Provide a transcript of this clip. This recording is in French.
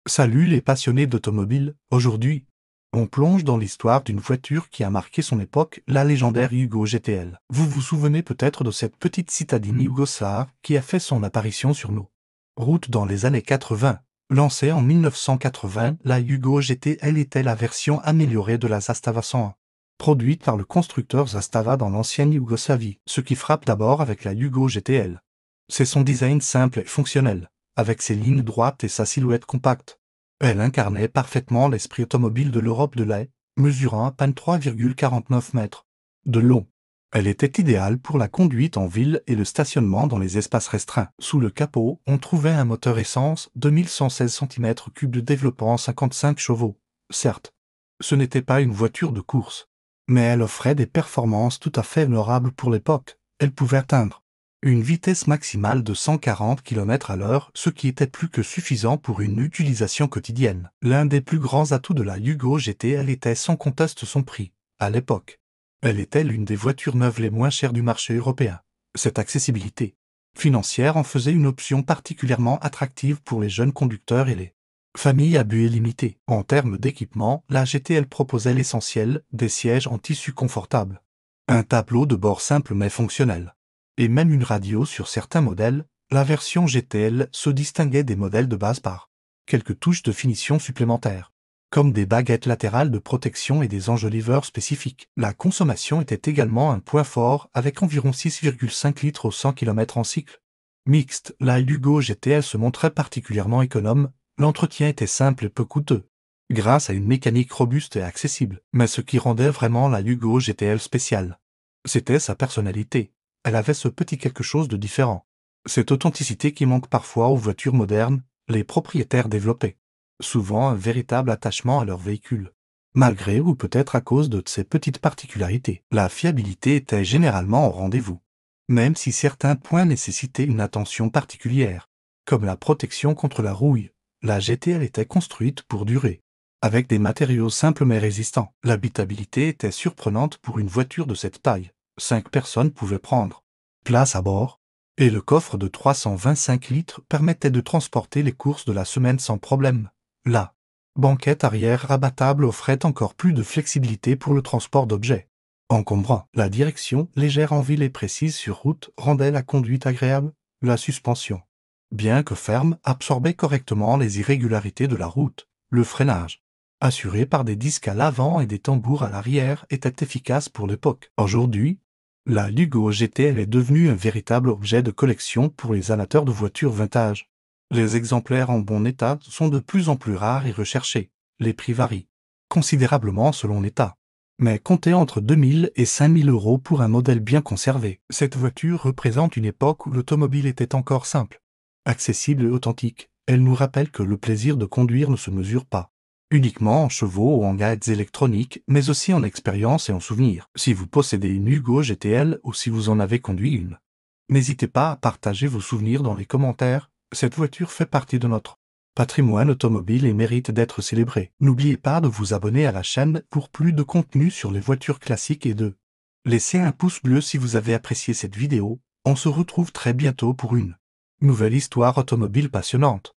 Salut les passionnés d'automobile, aujourd'hui, on plonge dans l'histoire d'une voiture qui a marqué son époque, la légendaire Yugo GTL. Vous vous souvenez peut-être de cette petite citadine yougoslave qui a fait son apparition sur nos routes dans les années 80. Lancée en 1980, la Yugo GTL était la version améliorée de la Zastava 101, produite par le constructeur Zastava dans l'ancienne Yougoslavie. Ce qui frappe d'abord avec la Yugo GTL, c'est son design simple et fonctionnel, avec ses lignes droites et sa silhouette compacte. Elle incarnait parfaitement l'esprit automobile de l'Europe de l'Est, mesurant à peine 3,49 mètres de long. Elle était idéale pour la conduite en ville et le stationnement dans les espaces restreints. Sous le capot, on trouvait un moteur essence 2116 cm3 de développant 55 chevaux. Certes, ce n'était pas une voiture de course, mais elle offrait des performances tout à fait honorables pour l'époque. Elle pouvait atteindre une vitesse maximale de 140 km/h, ce qui était plus que suffisant pour une utilisation quotidienne. L'un des plus grands atouts de la Yugo GTL était sans conteste son prix. À l'époque, elle était l'une des voitures neuves les moins chères du marché européen. Cette accessibilité financière en faisait une option particulièrement attractive pour les jeunes conducteurs et les familles à budget limité. En termes d'équipement, la GTL proposait l'essentiel, des sièges en tissu confortable, un tableau de bord simple mais fonctionnel, et même une radio sur certains modèles. La version GTL se distinguait des modèles de base par quelques touches de finition supplémentaires, comme des baguettes latérales de protection et des enjoliveurs spécifiques. La consommation était également un point fort, avec environ 6,5 litres au 100 km en cycle mixte. La Yugo GTL se montrait particulièrement économe, l'entretien était simple et peu coûteux, grâce à une mécanique robuste et accessible. Mais ce qui rendait vraiment la Yugo GTL spéciale, c'était sa personnalité. Elle avait ce petit quelque chose de différent, cette authenticité qui manque parfois aux voitures modernes. Les propriétaires développaient souvent un véritable attachement à leur véhicule, malgré ou peut-être à cause de ces petites particularités. La fiabilité était généralement au rendez-vous, même si certains points nécessitaient une attention particulière, comme la protection contre la rouille. La GTL était construite pour durer, avec des matériaux simples mais résistants. L'habitabilité était surprenante pour une voiture de cette taille. 5 personnes pouvaient prendre place à bord, et le coffre de 325 litres permettait de transporter les courses de la semaine sans problème. La banquette arrière rabattable offrait encore plus de flexibilité pour le transport d'objets encombrants. La direction, légère en ville et précise sur route, rendait la conduite agréable. La suspension, bien que ferme, absorbait correctement les irrégularités de la route. Le freinage, assuré par des disques à l'avant et des tambours à l'arrière, était efficace pour l'époque. Aujourd'hui, la Yugo GTL est devenue un véritable objet de collection pour les amateurs de voitures vintage. Les exemplaires en bon état sont de plus en plus rares et recherchés. Les prix varient considérablement selon l'état, mais comptez entre 2000 et 5000 € pour un modèle bien conservé. Cette voiture représente une époque où l'automobile était encore simple, accessible et authentique. Elle nous rappelle que le plaisir de conduire ne se mesure pas uniquement en chevaux ou en gadgets électroniques, mais aussi en expérience et en souvenirs. Si vous possédez une Yugo GTL ou si vous en avez conduit une, n'hésitez pas à partager vos souvenirs dans les commentaires. Cette voiture fait partie de notre patrimoine automobile et mérite d'être célébrée. N'oubliez pas de vous abonner à la chaîne pour plus de contenu sur les voitures classiques et de laisser un pouce bleu si vous avez apprécié cette vidéo. On se retrouve très bientôt pour une nouvelle histoire automobile passionnante.